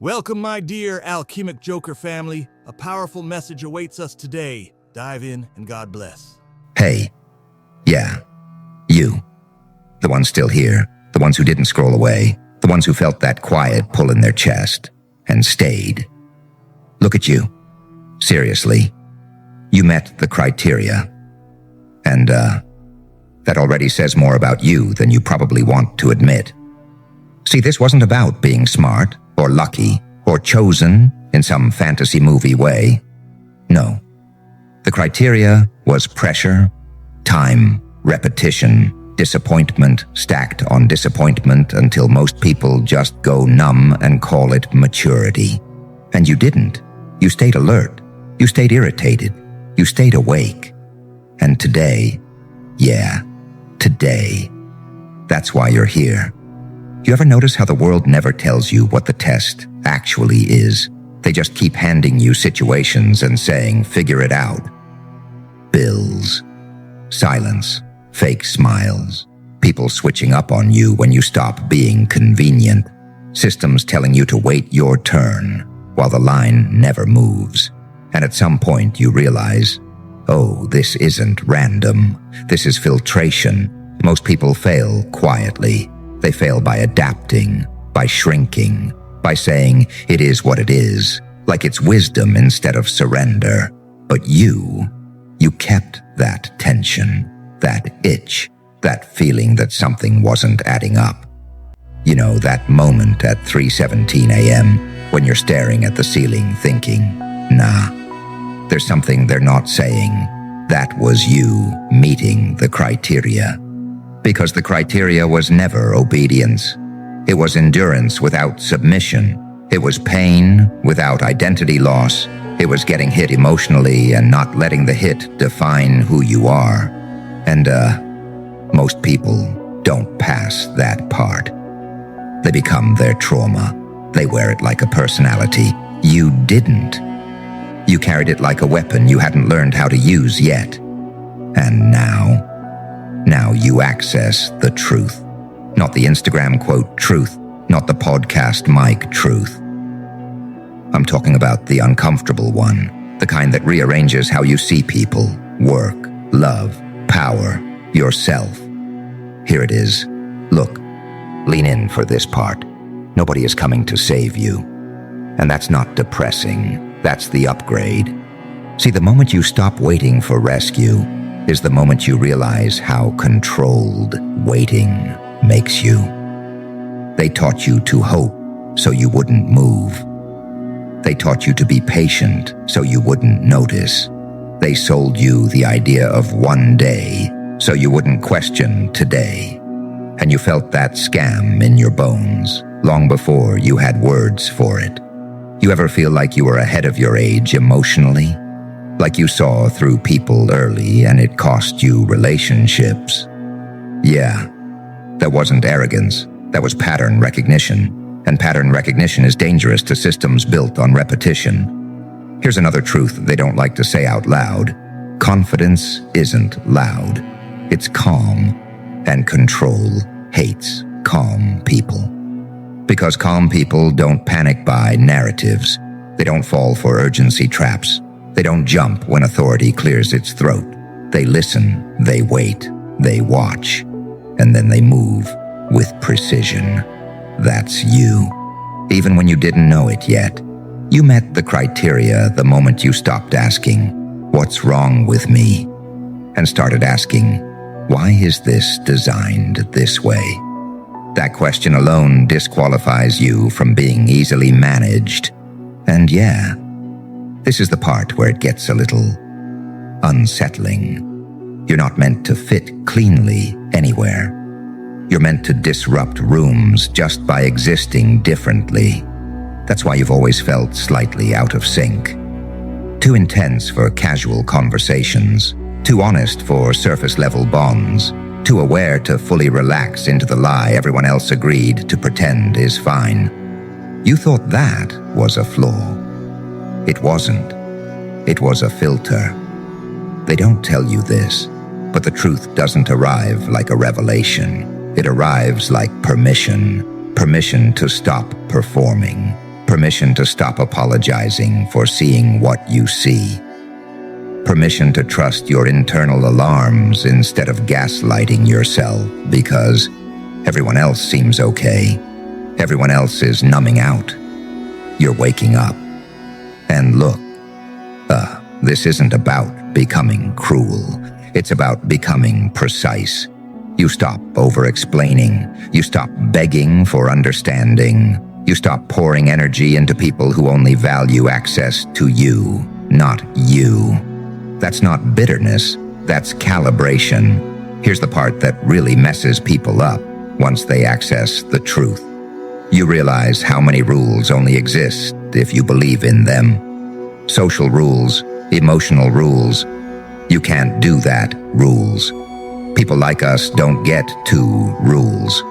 Welcome, my dear Alchemicjoker family. A powerful message awaits us today. Dive in and God bless. Hey. Yeah. You. The ones still here. The ones who didn't scroll away. The ones who felt that quiet pull in their chest and stayed. Look at you. Seriously. You met the criteria. And, that already says more about you than you probably want to admit. See, this wasn't about being smart or lucky or chosen in some fantasy movie way. No. The criteria was pressure, time, repetition, disappointment stacked on disappointment until most people just go numb and call it maturity. And you didn't. You stayed alert. You stayed irritated. You stayed awake. And today, today, that's why you're here. You ever notice how the world never tells you what the test actually is? They just keep handing you situations and saying, figure it out. Bills, silence, fake smiles, people switching up on you when you stop being convenient, systems telling you to wait your turn while the line never moves. And at some point you realize, oh, this isn't random. This is filtration. Most people fail quietly. They fail by adapting, by shrinking, by saying it is what it is, like it's wisdom instead of surrender. But you kept that tension, that itch, that feeling that something wasn't adding up. You know, that moment at 3:17 a.m. when you're staring at the ceiling thinking, nah, there's something they're not saying. That was you meeting the criteria. Because the criteria was never obedience. It was endurance without submission. It was pain without identity loss. It was getting hit emotionally and not letting the hit define who you are. And, most people don't pass that part. They become their trauma. They wear it like a personality. You didn't. You carried it like a weapon you hadn't learned how to use yet. And now you access the truth. Not the Instagram quote truth, not the podcast mic truth. I'm talking about the uncomfortable one, the kind that rearranges how you see people, work, love, power, yourself. Here it is. Look, lean in for this part. Nobody is coming to save you. And that's not depressing. That's the upgrade. See, the moment you stop waiting for rescue is the moment you realize how controlled waiting makes you. They taught you to hope so you wouldn't move. They taught you to be patient so you wouldn't notice. They sold you the idea of one day so you wouldn't question today. And you felt that scam in your bones long before you had words for it. You ever feel like you were ahead of your age emotionally? Like you saw through people early and it cost you relationships? Yeah, that wasn't arrogance. That was pattern recognition. And pattern recognition is dangerous to systems built on repetition. Here's another truth they don't like to say out loud. Confidence isn't loud. It's calm. And control hates calm people. Because calm people don't panic by narratives. They don't fall for urgency traps. They don't jump when authority clears its throat. They listen, they wait, they watch, and then they move with precision. That's you. Even when you didn't know it yet. You met the criteria the moment you stopped asking, "What's wrong with me?" and started asking, "Why is this designed this way?" That question alone disqualifies you from being easily managed. And yeah, this is the part where it gets a little unsettling. You're not meant to fit cleanly anywhere. You're meant to disrupt rooms just by existing differently. That's why you've always felt slightly out of sync. Too intense for casual conversations. Too honest for surface-level bonds. Too aware to fully relax into the lie everyone else agreed to pretend is fine. You thought that was a flaw. It wasn't. It was a filter. They don't tell you this, but the truth doesn't arrive like a revelation. It arrives like permission to stop performing, Permission to stop apologizing for seeing what you see. Permission to trust your internal alarms instead of gaslighting yourself because everyone else seems okay. Everyone else is numbing out. You're waking up. And look, this isn't about becoming cruel. It's about becoming precise. You stop over-explaining. You stop begging for understanding. You stop pouring energy into people who only value access to you, not you. That's not bitterness. That's calibration. Here's the part that really messes people up once they access the truth. You realize how many rules only exist if you believe in them. Social rules, emotional rules. You can't do that, rules. People like us don't get to rules.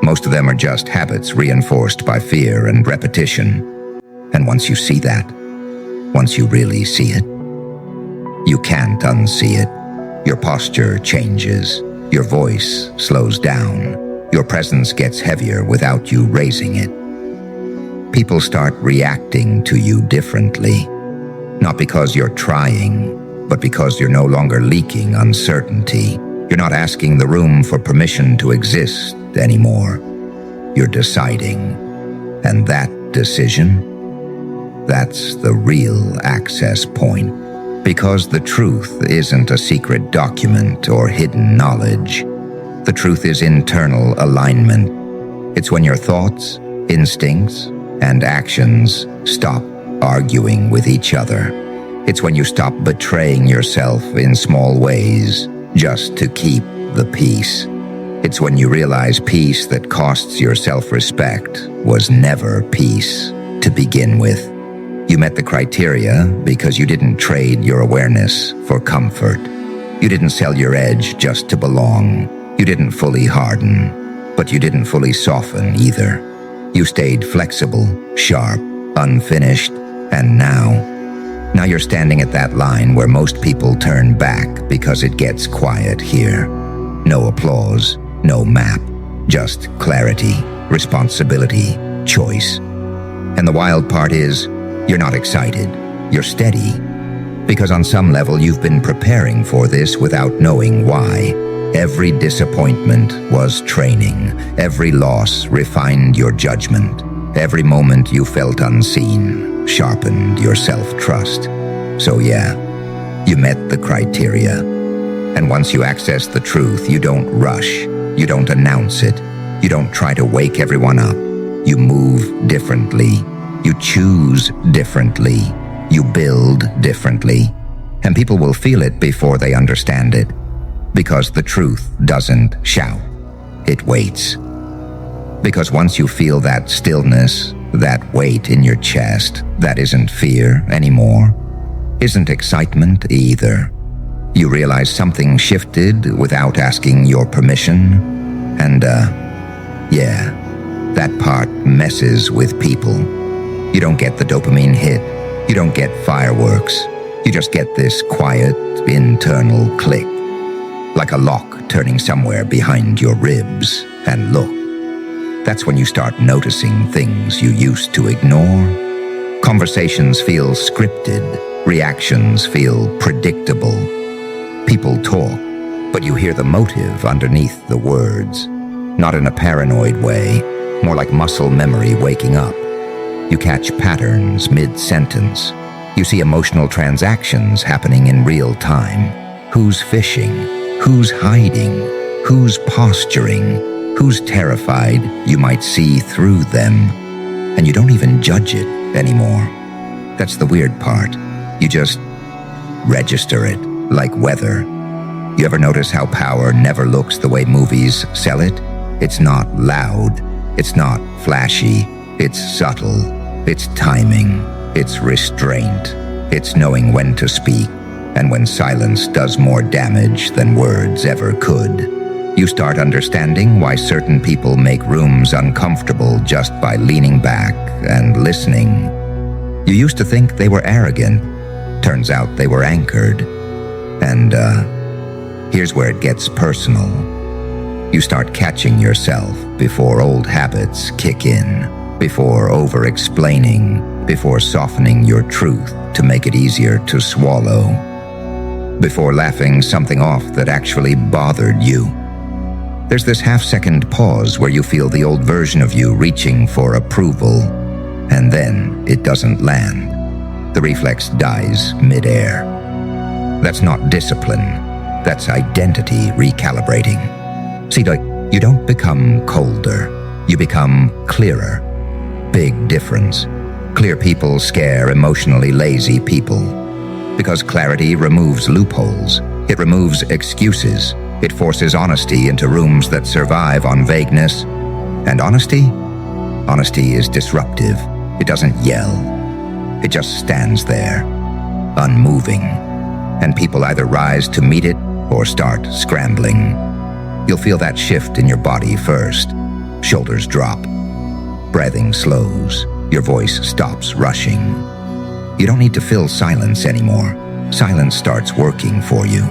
Most of them are just habits reinforced by fear and repetition. And once you see that, once you really see it, you can't unsee it. Your posture changes. Your voice slows down. Your presence gets heavier without you raising it. People start reacting to you differently. Not because you're trying, but because you're no longer leaking uncertainty. You're not asking the room for permission to exist anymore. You're deciding. And that decision, that's the real access point. Because the truth isn't a secret document or hidden knowledge. The truth is internal alignment. It's when your thoughts, instincts, and actions stop arguing with each other. It's when you stop betraying yourself in small ways just to keep the peace. It's when you realize peace that costs your self-respect was never peace to begin with. You met the criteria because you didn't trade your awareness for comfort. You didn't sell your edge just to belong. You didn't fully harden, but you didn't fully soften either. You stayed flexible, sharp, unfinished, and now you're standing at that line where most people turn back because it gets quiet here. No applause, no map, just clarity, responsibility, choice. And the wild part is, you're not excited, you're steady. Because on some level you've been preparing for this without knowing why. Every disappointment was training. Every loss refined your judgment. Every moment you felt unseen sharpened your self-trust. So yeah, you met the criteria. And once you access the truth, you don't rush. You don't announce it. You don't try to wake everyone up. You move differently. You choose differently. You build differently. And people will feel it before they understand it. Because the truth doesn't shout. It waits. Because once you feel that stillness, that weight in your chest, that isn't fear anymore, isn't excitement either. You realize something shifted without asking your permission. And, yeah, that part messes with people. You don't get the dopamine hit. You don't get fireworks. You just get this quiet, internal click. Like a lock turning somewhere behind your ribs. And look, that's when you start noticing things you used to ignore. Conversations feel scripted. Reactions feel predictable. People talk, but you hear the motive underneath the words. Not in a paranoid way, more like muscle memory waking up. You catch patterns mid-sentence. You see emotional transactions happening in real time. Who's fishing? Who's hiding? Who's posturing? Who's terrified you might see through them? And you don't even judge it anymore. That's the weird part. You just register it, like weather. You ever notice how power never looks the way movies sell it? It's not loud. It's not flashy. It's subtle. It's timing. It's restraint. It's knowing when to speak. And when silence does more damage than words ever could, you start understanding why certain people make rooms uncomfortable just by leaning back and listening. You used to think they were arrogant. Turns out they were anchored. And, here's where it gets personal. You start catching yourself before old habits kick in. before over-explaining, before softening your truth to make it easier to swallow, before laughing something off that actually bothered you. There's this half-second pause where you feel the old version of you reaching for approval, and then it doesn't land. The reflex dies mid-air. That's not discipline. That's identity recalibrating. See, you don't become colder. You become clearer. Big difference. Clear people scare emotionally lazy people. Because clarity removes loopholes. It removes excuses. It forces honesty into rooms that survive on vagueness. And honesty is disruptive. It doesn't yell. It just stands there, unmoving. And people either rise to meet it or start scrambling. You'll feel that shift in your body first. Shoulders drop. Breathing slows. Your voice stops rushing. You don't need to fill silence anymore. Silence starts working for you.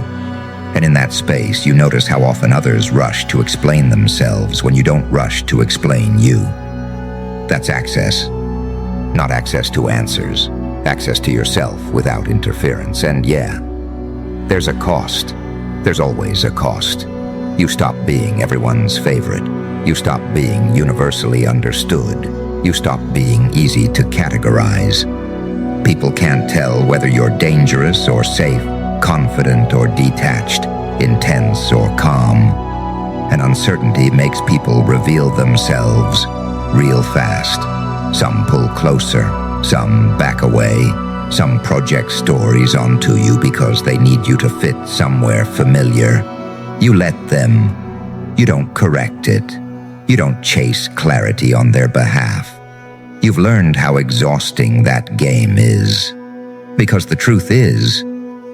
And in that space, you notice how often others rush to explain themselves when you don't rush to explain you. That's access. Not access to answers. Access to yourself without interference. And yeah, there's a cost. There's always a cost. You stop being everyone's favorite. You stop being universally understood. You stop being easy to categorize. People can't tell whether you're dangerous or safe, confident or detached, intense or calm. And uncertainty makes people reveal themselves real fast. Some pull closer, some back away, some project stories onto you because they need you to fit somewhere familiar. You let them. You don't correct it. You don't chase clarity on their behalf. You've learned how exhausting that game is. Because the truth is,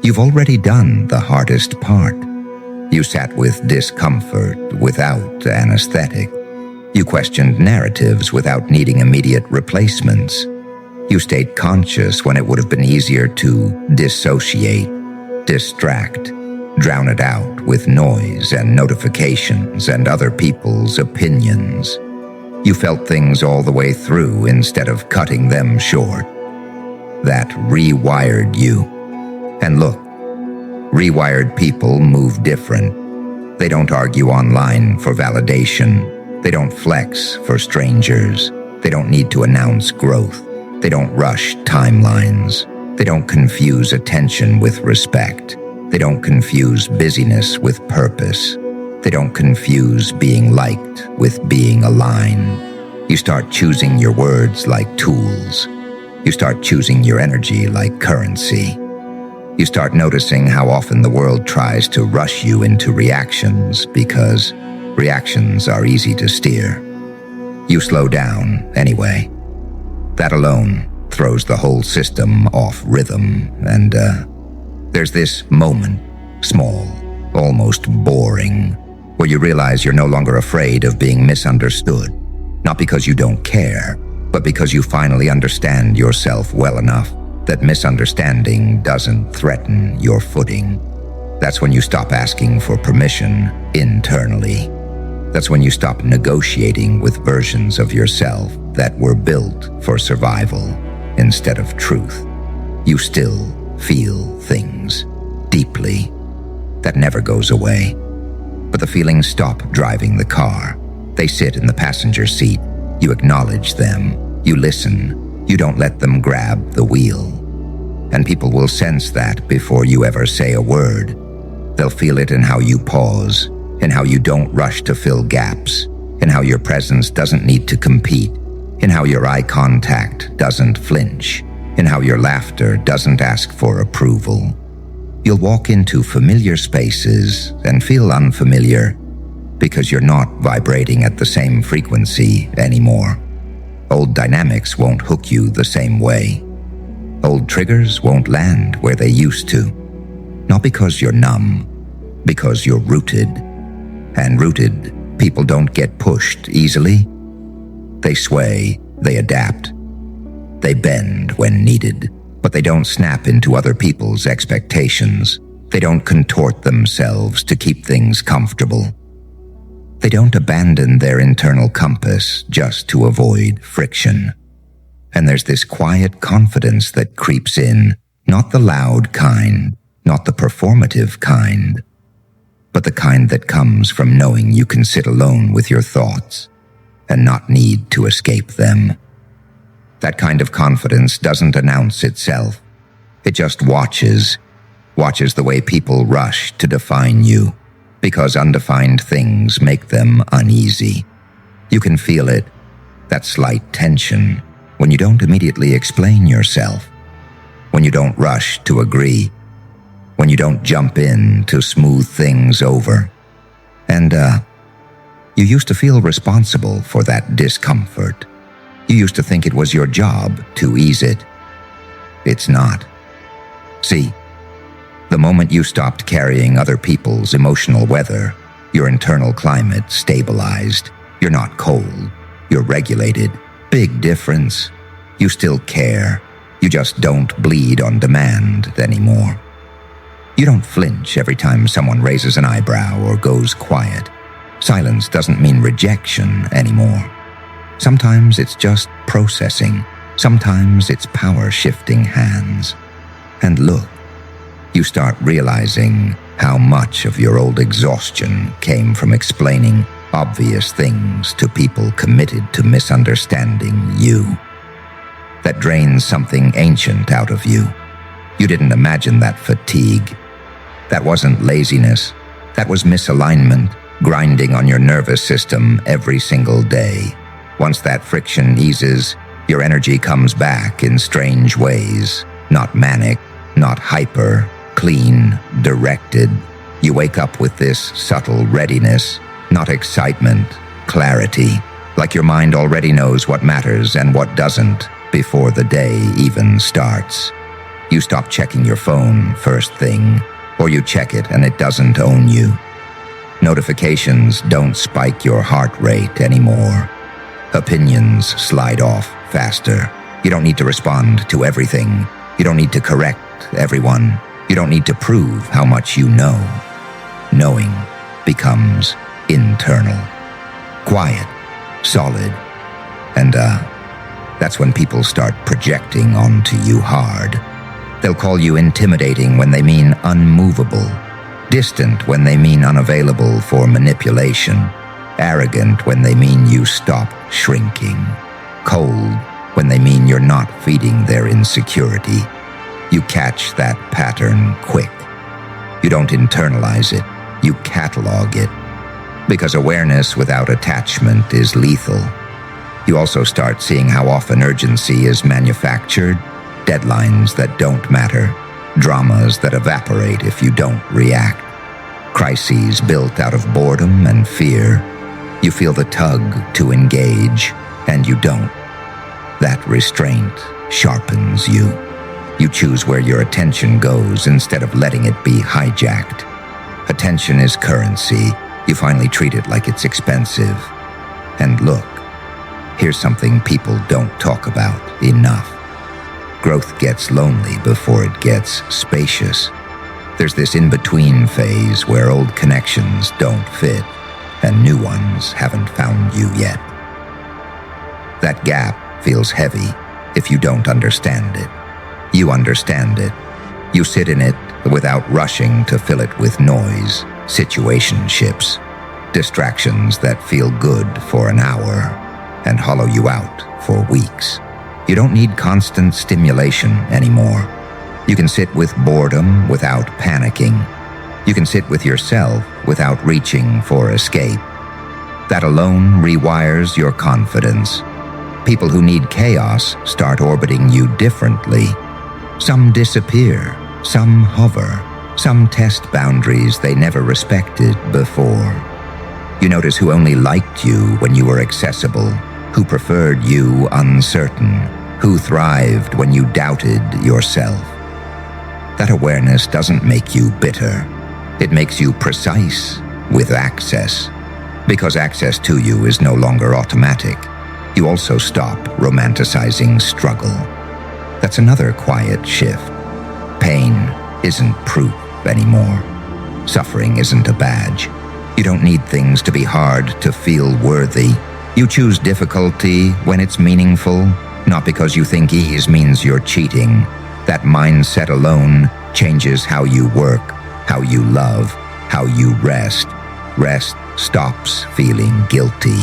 you've already done the hardest part. You sat with discomfort without anesthetic. You questioned narratives without needing immediate replacements. You stayed conscious when it would have been easier to dissociate, distract, drown it out with noise and notifications and other people's opinions. You felt things all the way through instead of cutting them short. That rewired you. And look, rewired people move different. They don't argue online for validation. They don't flex for strangers. They don't need to announce growth. They don't rush timelines. They don't confuse attention with respect. They don't confuse busyness with purpose. They don't confuse being liked with being aligned. You start choosing your words like tools. You start choosing your energy like currency. You start noticing how often the world tries to rush you into reactions because reactions are easy to steer. You slow down anyway. That alone throws the whole system off rhythm, and there's this moment, small, almost boring, where you realize you're no longer afraid of being misunderstood, not because you don't care, but because you finally understand yourself well enough that misunderstanding doesn't threaten your footing. That's when you stop asking for permission internally. That's when you stop negotiating with versions of yourself that were built for survival instead of truth. You still feel things deeply. That never goes away. But the feelings stop driving the car. They sit in the passenger seat. You acknowledge them. You listen. You don't let them grab the wheel. And people will sense that before you ever say a word. They'll feel it in how you pause, in how you don't rush to fill gaps, in how your presence doesn't need to compete, in how your eye contact doesn't flinch, in how your laughter doesn't ask for approval. You'll walk into familiar spaces and feel unfamiliar because you're not vibrating at the same frequency anymore. Old dynamics won't hook you the same way. Old triggers won't land where they used to. Not because you're numb, because you're rooted. And rooted people don't get pushed easily. They sway, they adapt. They bend when needed, but they don't snap into other people's expectations. They don't contort themselves to keep things comfortable. They don't abandon their internal compass just to avoid friction. And there's this quiet confidence that creeps in, not the loud kind, not the performative kind, but the kind that comes from knowing you can sit alone with your thoughts and not need to escape them. That kind of confidence doesn't announce itself. It just watches the way people rush to define you, because undefined things make them uneasy. You can feel it, that slight tension, when you don't immediately explain yourself, when you don't rush to agree, when you don't jump in to smooth things over. And, you used to feel responsible for that discomfort. You used to think it was your job to ease it. It's not. See, the moment you stopped carrying other people's emotional weather, your internal climate stabilized. You're not cold. You're regulated. Big difference. You still care. You just don't bleed on demand anymore. You don't flinch every time someone raises an eyebrow or goes quiet. Silence doesn't mean rejection anymore. Sometimes it's just processing. Sometimes it's power shifting hands. And look, you start realizing how much of your old exhaustion came from explaining obvious things to people committed to misunderstanding you. That drains something ancient out of you. You didn't imagine that fatigue. That wasn't laziness. That was misalignment, grinding on your nervous system every single day. Once that friction eases, your energy comes back in strange ways. Not manic, not hyper, clean, directed. You wake up with this subtle readiness, not excitement, clarity, like your mind already knows what matters and what doesn't before the day even starts. You stop checking your phone first thing, or you check it and it doesn't own you. Notifications don't spike your heart rate anymore. Opinions slide off faster. You don't need to respond to everything. You don't need to correct everyone. You don't need to prove how much you know. Knowing becomes internal, quiet, solid, and that's when people start projecting onto you hard. They'll call you intimidating when they mean unmovable, distant when they mean unavailable for manipulation, arrogant when they mean you stop shrinking, cold when they mean you're not feeding their insecurity. You catch that pattern quick. You don't internalize it, you catalog it. Because awareness without attachment is lethal. You also start seeing how often urgency is manufactured, deadlines that don't matter, dramas that evaporate if you don't react, crises built out of boredom and fear. You feel the tug to engage, and you don't. That restraint sharpens you. You choose where your attention goes instead of letting it be hijacked. Attention is currency. You finally treat it like it's expensive. And look, here's something people don't talk about enough. Growth gets lonely before it gets spacious. There's this in-between phase where old connections don't fit and new ones haven't found you yet. That gap feels heavy if you don't understand it. You understand it. You sit in it without rushing to fill it with noise, situationships, distractions that feel good for an hour and hollow you out for weeks. You don't need constant stimulation anymore. You can sit with boredom without panicking. You can sit with yourself without reaching for escape. That alone rewires your confidence. People who need chaos start orbiting you differently. Some disappear, some hover, some test boundaries they never respected before. You notice who only liked you when you were accessible, who preferred you uncertain, who thrived when you doubted yourself. That awareness doesn't make you bitter. It makes you precise with access. Because access to you is no longer automatic, you also stop romanticizing struggle. That's another quiet shift. Pain isn't proof anymore. Suffering isn't a badge. You don't need things to be hard to feel worthy. You choose difficulty when it's meaningful, not because you think ease means you're cheating. That mindset alone changes how you work, how you love, how you rest. Rest stops feeling guilty.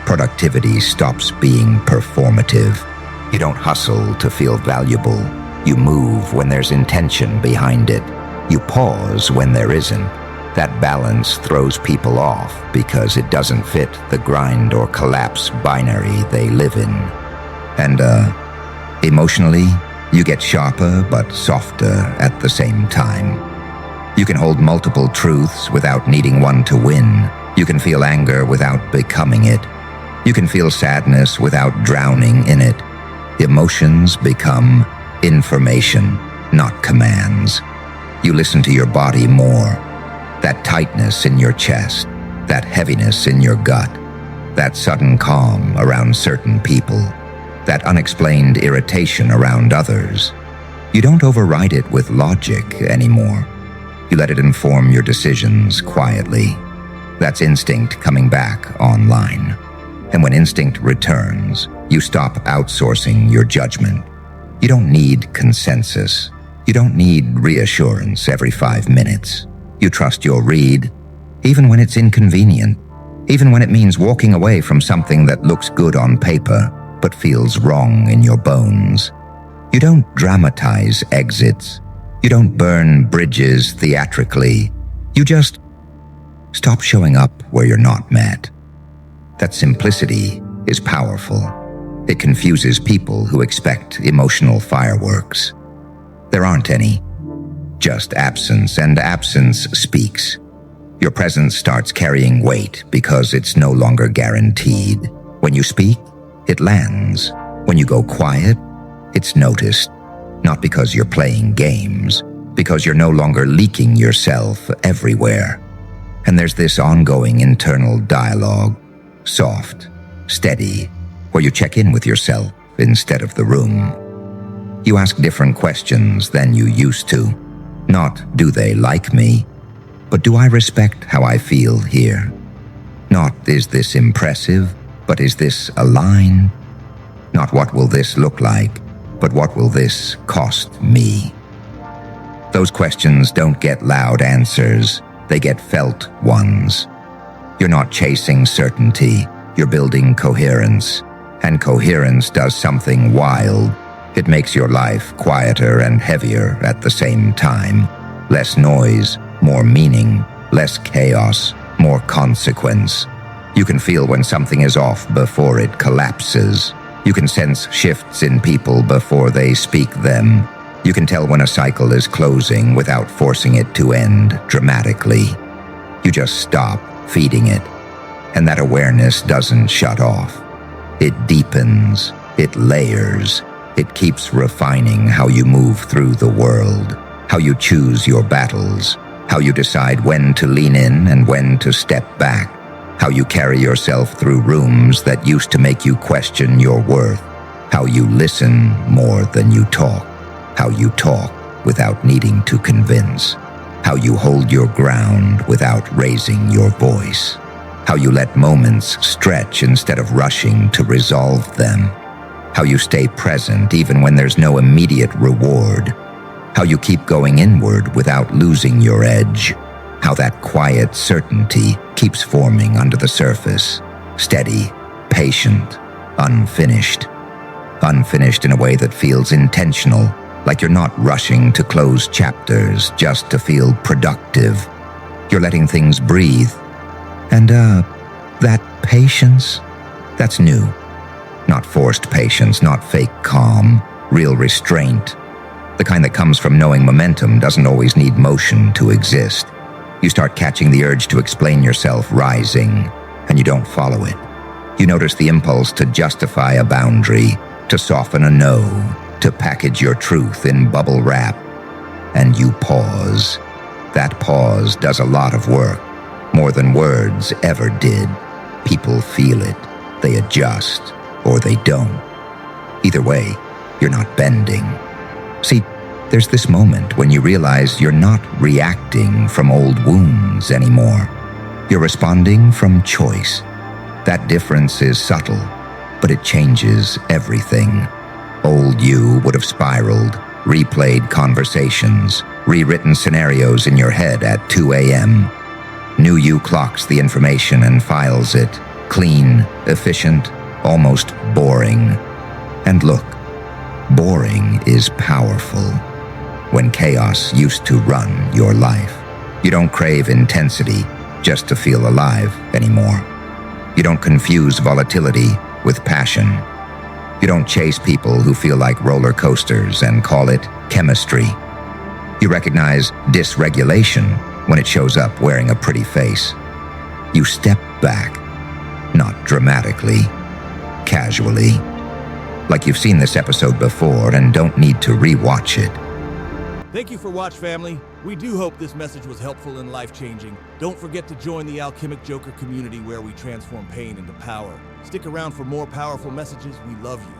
Productivity stops being performative. You don't hustle to feel valuable. You move when there's intention behind it. You pause when there isn't. That balance throws people off because it doesn't fit the grind or collapse binary they live in. And, emotionally, you get sharper but softer at the same time. You can hold multiple truths without needing one to win. You can feel anger without becoming it. You can feel sadness without drowning in it. Emotions become information, not commands. You listen to your body more. That tightness in your chest, that heaviness in your gut, that sudden calm around certain people, that unexplained irritation around others. You don't override it with logic anymore. You let it inform your decisions quietly. That's instinct coming back online. And when instinct returns, you stop outsourcing your judgment. You don't need consensus. You don't need reassurance every 5 minutes. You trust your read, even when it's inconvenient, even when it means walking away from something that looks good on paper, but feels wrong in your bones. You don't dramatize exits. You don't burn bridges theatrically. You just stop showing up where you're not met. That simplicity is powerful. It confuses people who expect emotional fireworks. There aren't any. Just absence, and absence speaks. Your presence starts carrying weight because it's no longer guaranteed. When you speak, it lands. When you go quiet, it's noticed. Not because you're playing games, because you're no longer leaking yourself everywhere. And there's this ongoing internal dialogue, soft, steady, where you check in with yourself instead of the room. You ask different questions than you used to. Not, do they like me? But do I respect how I feel here? Not, is this impressive? But is this aligned? Not, what will this look like? But what will this cost me? Those questions don't get loud answers. They get felt ones. You're not chasing certainty. You're building coherence. And coherence does something wild. It makes your life quieter and heavier at the same time. Less noise, more meaning, less chaos, more consequence. You can feel when something is off before it collapses. You can sense shifts in people before they speak them. You can tell when a cycle is closing without forcing it to end dramatically. You just stop feeding it. And that awareness doesn't shut off. It deepens, it layers. It keeps refining how you move through the world, how you choose your battles, how you decide when to lean in and when to step back, how you carry yourself through rooms that used to make you question your worth, how you listen more than you talk, how you talk without needing to convince, how you hold your ground without raising your voice, how you let moments stretch instead of rushing to resolve them, how you stay present even when there's no immediate reward, how you keep going inward without losing your edge, how that quiet certainty keeps forming under the surface, steady, patient, unfinished. Unfinished in a way that feels intentional, like you're not rushing to close chapters just to feel productive. You're letting things breathe. And, that patience, that's new. Not forced patience, not fake calm, real restraint. The kind that comes from knowing momentum doesn't always need motion to exist. You start catching the urge to explain yourself rising, and you don't follow it. You notice the impulse to justify a boundary, to soften a no, to package your truth in bubble wrap. And you pause. That pause does a lot of work, more than words ever did. People feel it, they adjust, or they don't. Either way, you're not bending. See, there's this moment when you realize you're not reacting from old wounds anymore. You're responding from choice. That difference is subtle, but it changes everything. Old you would have spiraled, replayed conversations, rewritten scenarios in your head at 2 a.m. New you clocks the information and files it, clean, efficient, almost boring. And look, boring is powerful. When chaos used to run your life, you don't crave intensity just to feel alive anymore. You don't confuse volatility with passion. You don't chase people who feel like roller coasters and call it chemistry. You recognize dysregulation when it shows up wearing a pretty face. You step back, not dramatically, casually, like you've seen this episode before and don't need to rewatch it. Thank you for watching, family. We do hope this message was helpful and life-changing. Don't forget to join the Alchemicjoker community where we transform pain into power. Stick around for more powerful messages. We love you.